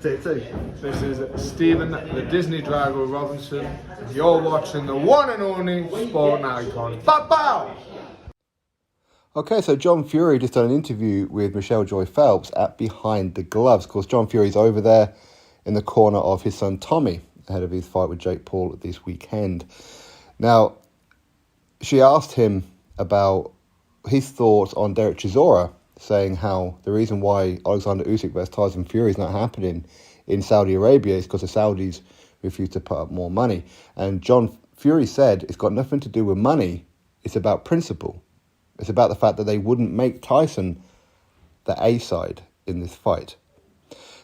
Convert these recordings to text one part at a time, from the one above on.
Take two. This is Stephen, the Disney driver Robinson. You're watching the one and only Sport Icon. Bow! Okay, so John Fury just done an interview with Michelle Joy Phelps at Behind the Gloves. Of course, John Fury's over there in the corner of his son Tommy ahead of his fight with Jake Paul this weekend. Now, she asked him about his thoughts on Derek Chisora, saying how the reason why Oleksandr Usyk versus Tyson Fury is not happening in Saudi Arabia is because the Saudis refuse to put up more money. And John Fury said it's got nothing to do with money, it's about principle. It's about the fact that they wouldn't make Tyson the A side in this fight.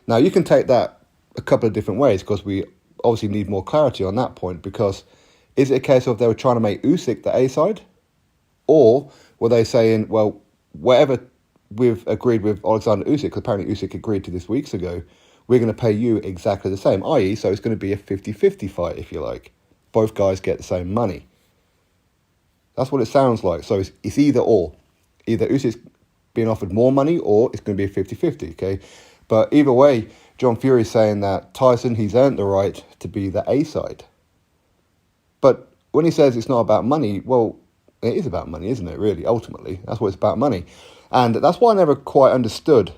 Now, you can take that a couple of different ways because we obviously need more clarity on that point, because is it a case of they were trying to make Usyk the A side? Or were they saying, well, whatever we've agreed with Oleksandr Usyk, because apparently Usyk agreed to this weeks ago, we're going to pay you exactly the same, i.e., so it's going to be a 50-50 fight, if you like. Both guys get the same money. That's what it sounds like. So it's either or. Either Usyk's being offered more money or it's going to be a 50-50, okay? But either way, John Fury's saying that Tyson, he's earned the right to be the A side. But when he says it's not about money, well, it is about money, isn't it, really, ultimately? That's what it's about, money. And that's why I never quite understood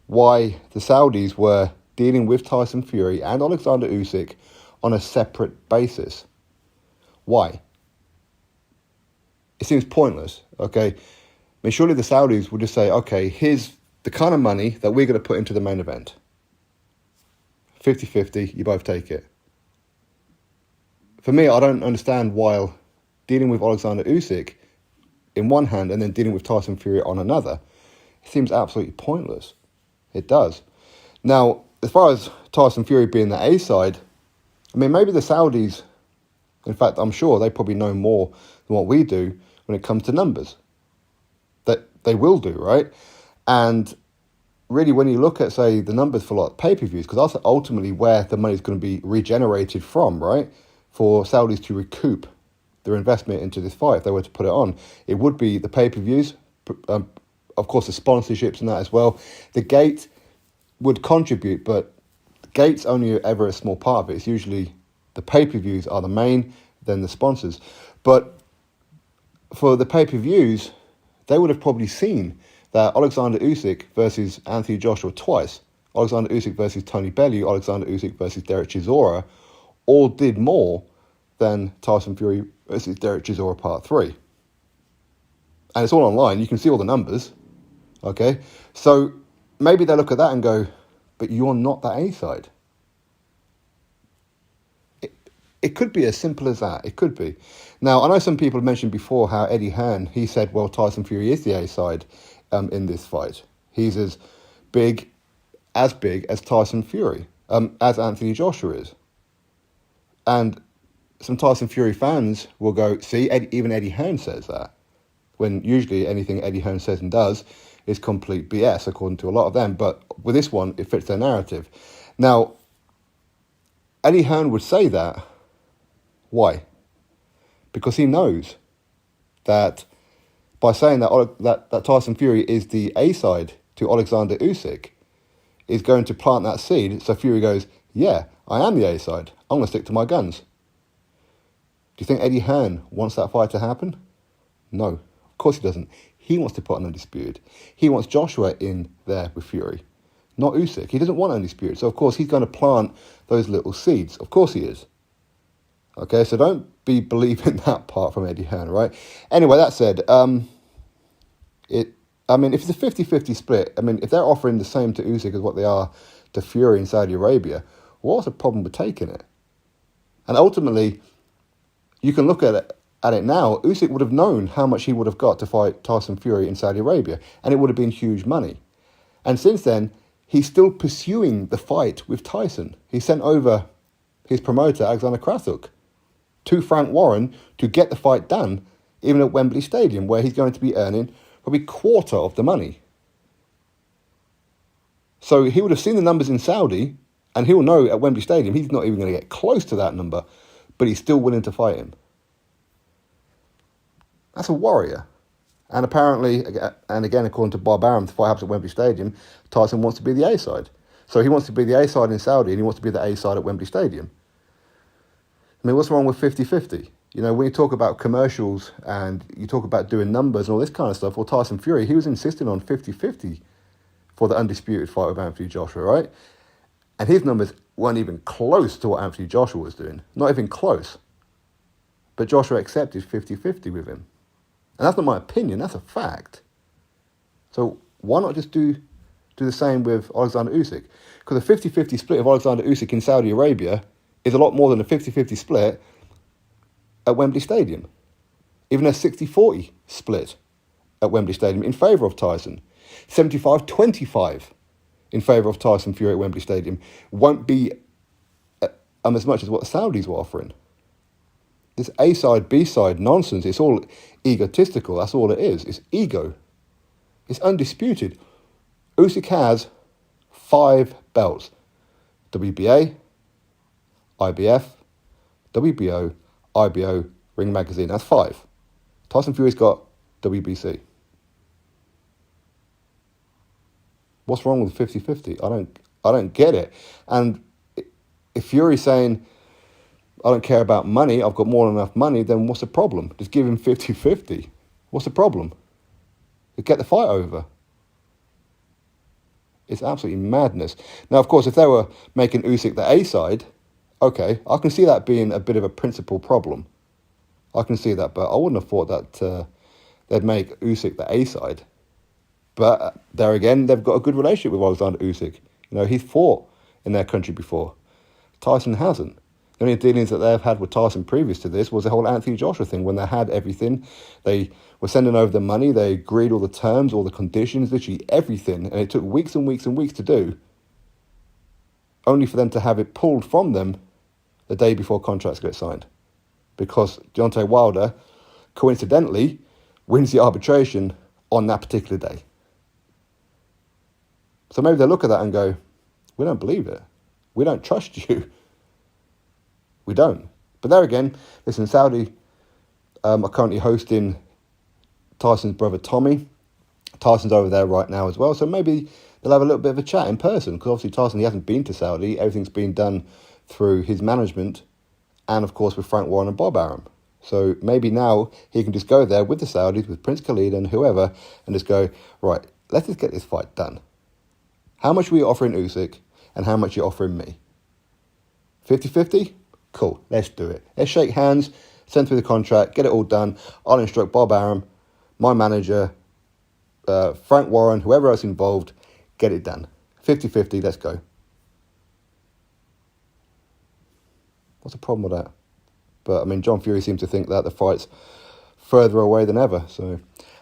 why the Saudis were dealing with Tyson Fury and Oleksandr Usyk on a separate basis. Why? It seems pointless, okay? I mean, surely the Saudis would just say, okay, here's the kind of money that we're going to put into the main event. 50-50, you both take it. For me, I don't understand why dealing with Oleksandr Usyk in one hand and then dealing with Tyson Fury on another, it seems absolutely pointless. It does. Now, as far as Tyson Fury being the A side, I mean, maybe the Saudis, in fact, I'm sure they probably know more than what we do when it comes to numbers. That they will do, right? And really, when you look at, say, the numbers for like pay-per-views, because that's ultimately where the money is going to be regenerated from, right? For Saudis to recoup their investment into this fight, if they were to put it on, it would be the pay-per-views, of course the sponsorships and that as well. The gate would contribute, but the gate's only ever a small part of it. It's usually the pay-per-views are the main, then the sponsors. But for the pay-per-views, they would have probably seen that Oleksandr Usyk versus Anthony Joshua twice, Oleksandr Usyk versus Tony Bellew, Oleksandr Usyk versus Derek Chisora, all did more than Tyson Fury versus Derek Chisora Part 3. And it's all online. You can see all the numbers. Okay? So maybe they look at that and go, but you're not that A side. It could be as simple as that. It could be. Now, I know some people have mentioned before how Eddie Hearn, he said, well, Tyson Fury is the A side in this fight. He's as big as Tyson Fury, as Anthony Joshua is. And some Tyson Fury fans will go, see, even Eddie Hearn says that. When usually anything Eddie Hearn says and does is complete BS, according to a lot of them. But with this one, it fits their narrative. Now, Eddie Hearn would say that. Why? Because he knows that by saying that Tyson Fury is the A side to Oleksandr Usyk, is going to plant that seed. So Fury goes, yeah, I am the A side. I'm going to stick to my guns. Do you think Eddie Hearn wants that fight to happen? No, of course he doesn't. He wants to put on Undisputed. He wants Joshua in there with Fury, not Usyk. He doesn't want Undisputed. So, of course, he's going to plant those little seeds. Of course he is. Okay, so don't be believing that part from Eddie Hearn, right? Anyway, that said, if it's a 50-50 split, if they're offering the same to Usyk as what they are to Fury in Saudi Arabia, what's the problem with taking it? And ultimately, you can look at it now. Usyk would have known how much he would have got to fight Tyson Fury in Saudi Arabia, and it would have been huge money. And since then, he's still pursuing the fight with Tyson. He sent over his promoter, Alexander Krasuk, to Frank Warren to get the fight done, even at Wembley Stadium, where he's going to be earning probably quarter of the money. So he would have seen the numbers in Saudi, and he'll know at Wembley Stadium he's not even going to get close to that number, but he's still willing to fight him. That's a warrior. And apparently, and again, according to Bob Arum, the fight happens at Wembley Stadium, Tyson wants to be the A-side. So he wants to be the A-side in Saudi and he wants to be the A-side at Wembley Stadium. I mean, what's wrong with 50-50? You know, when you talk about commercials and you talk about doing numbers and all this kind of stuff, well, Tyson Fury, he was insisting on 50-50 for the undisputed fight with Anthony Joshua, right? And his numbers weren't even close to what Anthony Joshua was doing. Not even close. But Joshua accepted 50-50 with him. And that's not my opinion, that's a fact. So why not just do the same with Oleksandr Usyk? Because a 50-50 split of Oleksandr Usyk in Saudi Arabia is a lot more than a 50-50 split at Wembley Stadium. Even a 60-40 split at Wembley Stadium in favour of Tyson. 75-25 in favour of Tyson Fury at Wembley Stadium won't be as much as what the Saudis were offering. This A-side, B-side nonsense, it's all egotistical, that's all it is. It's ego. It's undisputed. Usyk has 5 belts. WBA, IBF, WBO, IBO, Ring Magazine. That's 5. Tyson Fury's got WBC. What's wrong with 50-50? I don't get it. And if Fury's saying, I don't care about money, I've got more than enough money, then what's the problem? Just give him 50-50. What's the problem? Get the fight over. It's absolutely madness. Now, of course, if they were making Usyk the A-side, okay, I can see that being a bit of a principal problem. I can see that, but I wouldn't have thought that they'd make Usyk the A-side. But there again, they've got a good relationship with Oleksandr Usyk. You know, he's fought in their country before. Tyson hasn't. The only dealings that they've had with Tyson previous to this was the whole Anthony Joshua thing. When they had everything, they were sending over the money, they agreed all the terms, all the conditions, literally everything, and it took weeks and weeks and weeks to do, only for them to have it pulled from them the day before contracts get signed. Because Deontay Wilder, coincidentally, wins the arbitration on that particular day. So maybe they look at that and go, we don't believe it. We don't trust you. We don't. But there again, listen, Saudi are currently hosting Tyson's brother Tommy. Tyson's over there right now as well. So maybe they'll have a little bit of a chat in person. Because obviously Tyson, he hasn't been to Saudi. Everything's been done through his management. And of course with Frank Warren and Bob Arum. So maybe now he can just go there with the Saudis, with Prince Khalid and whoever, and just go, right, let's just get this fight done. How much are we offering Usyk and how much are you offering me? 50-50? Cool, let's do it. Let's shake hands, send through the contract, get it all done. I'll instruct Bob Arum, my manager, Frank Warren, whoever else involved, get it done. 50-50, let's go. What's the problem with that? But, I mean, John Fury seems to think that the fight's further away than ever. So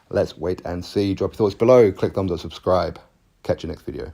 let's wait and see. Drop your thoughts below. Click thumbs up, subscribe. Catch you next video.